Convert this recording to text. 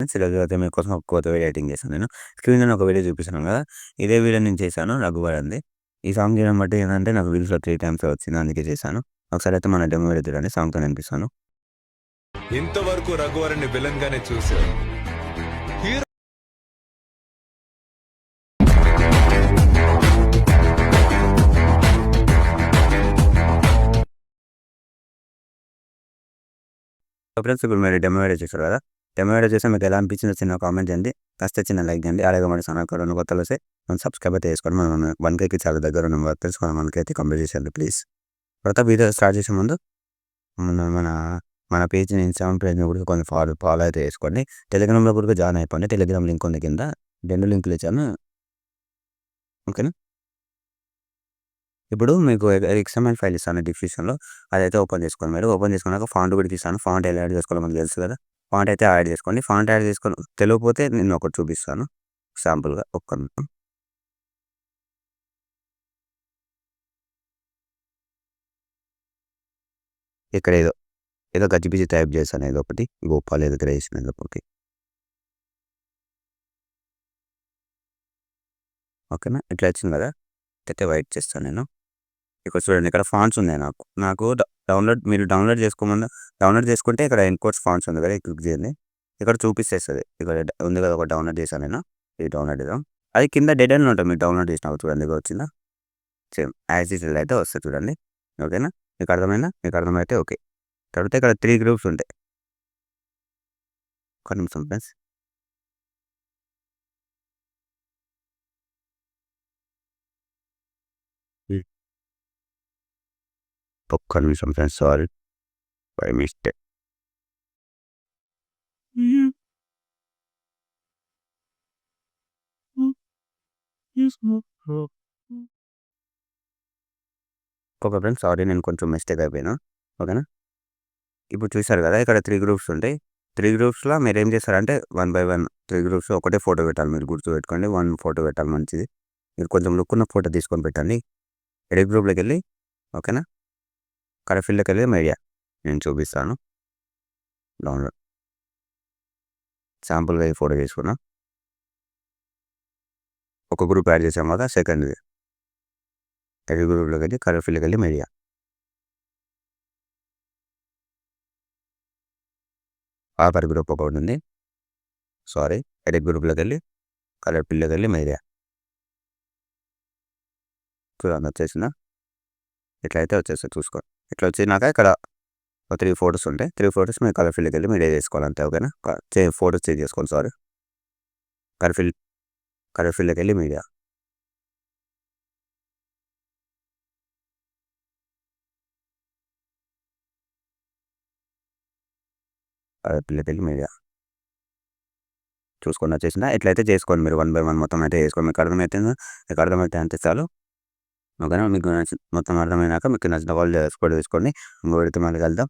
Friends. ఈరోజైతే మీకోసం ఒక కొత్త వీడియో ఎడిటింగ్ చేశాను నేను. స్క్రీన్‌లోనే ఒక వీడియో చూపిస్తున్నాను కదా! ఇదే వీడియో నేను చేశాను 'రఘువరన్‌ది'. ఈ సాంగ్ చేయడం బట్టి ఏందంటే నాకు వ్యూస్‌లో 3 టైమ్స్ వచ్చింది. అందుకే చేశాను. ఒకసారైతే మన డెమో వీడియో చూడండి. సాంగ్‌తో వినిపిస్తాను. ఇంతవరకు రఘువరన్ని విలన్ గానే చూశారు. హీరో సో ఫ్రెండ్స్, ఇప్పుడు మీరు డెమో వీడియో చూసారు కదా! డెమో వీడియో చూస్తే మీకు ఎలా అనిపించిందో చిన్న కామెంట్ చేయండి. కాస్త చిన్న లైక్ చేయండి. అలాగే మన ఛానల్‌కి ఎవరైనా కొత్తలో వస్తే మనం సబ్స్క్రైబ్ అయితే చేసుకోండి. మనం 1,000కి చాలా దగ్గర ఉన్నాం. తెలుసు మనం 1,000 అయితే కంప్లీట్ చేసేయండి ప్లీజ్. తర్వాత వీడియో స్టార్ట్ చేసే ముందు మన మన మన పేజ్‌ని ఇన్‌స్టాగ్రామ్ పేజ్‌ని కూడా కొంచెం ఫాలో అయితే చేసుకోండి. టెలిగ్రామ్‌లో కూడా జాయిన్ అయిపోండి. టెలిగ్రామ్ లింక్ ఉంది కింద. 2 లింకులు ఇచ్చాను. ఓకేనా? ఇప్పుడు మీకు ఎక్స్ఎంఎల్ ఫైల్ ఇస్తాను డిస్క్రిప్షన్‌లో. అదైతే ఓపెన్ చేసుకోండి మీరు. ఓపెన్ చేసుకున్నాక ఫాంట్ కూడా ఇస్తాను. ఫాంట్ ఎలా యాడ్ చేసుకోవాలో మనకు తెలుసు కదా! ఫాంట్ అయితే యాడ్ చేసుకోండి. ఫాంట్ యాడ్ చేసుకొని తెలియకపోతే నేను ఒకటి చూపిస్తాను శాంపుల్‌గా. ఒక్క నిమిషం. ఇక్కడ ఏదో గజిబిజి టైప్ చేశాను ఏదో ఒకటి. గోపాల్ ఏదో క్రియేషన్ ఏదో ఒకటి. ఓకేనా? ఇట్లా వచ్చింది కదా! అయితే వెయిట్ చేస్తాను నేను. ఇక్కడ చూడండి, ఇక్కడ ఫాంట్స్ ఉన్నాయి నాకు. నాకు మీరు డౌన్లోడ్ చేసుకుంటే ఇక్కడ ఎన్‌కోర్స్ ఫాంట్స్ ఉంది కదా! క్లిక్ చేయండి. ఇక్కడ చూపిస్తేస్తది. ఇక్కడ ఉంది కదా! ఒకటి డౌన్లోడ్ చేశాను నేను. ఇది డౌన్లోడ్ చేద్దాం. అది కింద డెడ్ అని ఉంటుంది. మీరు డౌన్లోడ్ చేసినప్పుడు చూడండి ఇగో వచ్చిందా? సేమ్ యాజ్ ఇట్ ఈజ్ అయితే వస్తది చూడండి. ఓకేనా? మీకు అర్థమైందా? మీకు అర్థమైతే ఓకే. తర్వాత ఇక్కడ 3 గ్రూప్స్ ఉంటాయి. ఒక్క నిమిషం ఫ్రెండ్స్. హ్మ్. ఒక్క నిమిషం friends, sorry by mistake. Okay friends, sorry నేను కొంచెం మిస్టేక్ అయిపోయాను. ఓకేనా? ఇప్పుడు చూసారు కదా! ఇక్కడ 3 గ్రూప్స్ ఉంటాయి. 3 గ్రూప్స్‌లో మీరేం చేస్తారంటే 1 బై 1 3 గ్రూప్స్‌లో ఒకటే ఫోటో పెట్టాలి. మీరు గుర్తుపెట్టుకోండి. 1 ఫోటో పెట్టాలి మంచిది. మీరు కొంచెం లుక్ ఉన్న ఫోటో తీసుకొని పెట్టండి. ఎడిట్ గ్రూప్‌లోకెళ్ళి ఓకేనా? కలర్ ఫీల్డ్‌లోకెళ్ళి మీడియా నేను చూపిస్తాను. డౌన్లోడ్ శాంపుల్‌గా ఈ ఫోటో తీసుకున్నా. ఒక గ్రూప్ యాడ్ చేసాం కదా! సెకండ్‌ది. ఎడిట్ గ్రూప్‌లోకెళ్ళి కలర్ ఫీల్డ్‌లోకెళ్ళి మీడియా. ఆఖరి గ్రూప్ ఒకటి ఉంది. సారీ, ఎడిట్ గ్రూప్‌లోకెళ్ళి కలర్ ఫీల్డ్‌లోకెళ్ళి మీడియా. చూడండి వచ్చేసిందా? ఇట్లా అయితే వచ్చేస్తది చూసుకోండి. ఇట్లా వచ్చినాక ఇక్కడ ఒక 3 ఫోటోస్ ఉంటాయి. 3 ఫోటోస్ మీరు కలర్ ఫీల్డ్‌లోకెళ్ళి మీడియా చేసుకోవాలి అంతే. ఓకేనా? ఫోటోస్ చేంజ్ చేసుకోండి సారీ. కలర్ ఫీల్డ్ కలర్ ఫీల్డ్‌లోకెళ్ళి మీడియా. కలర్ ఫీల్డ్‌లోకెళ్ళి మీడియా. చూసుకోండి వచ్చేసిందా? ఇట్లయితే చేసుకోండి మీరు 1 బై 1 మొత్తం అయితే చేసుకోండి. మీకు అర్థమైతుందా? మీకు అర్థమైతే అంతే చాలు. ఓకేనా? మీకు మొత్తం అర్థమైనాక మీకు నచ్చిన వాళ్ళు ఫోటో తీసుకోండి. ఇంకో వీడియోతో మళ్ళీ కలుద్దాం.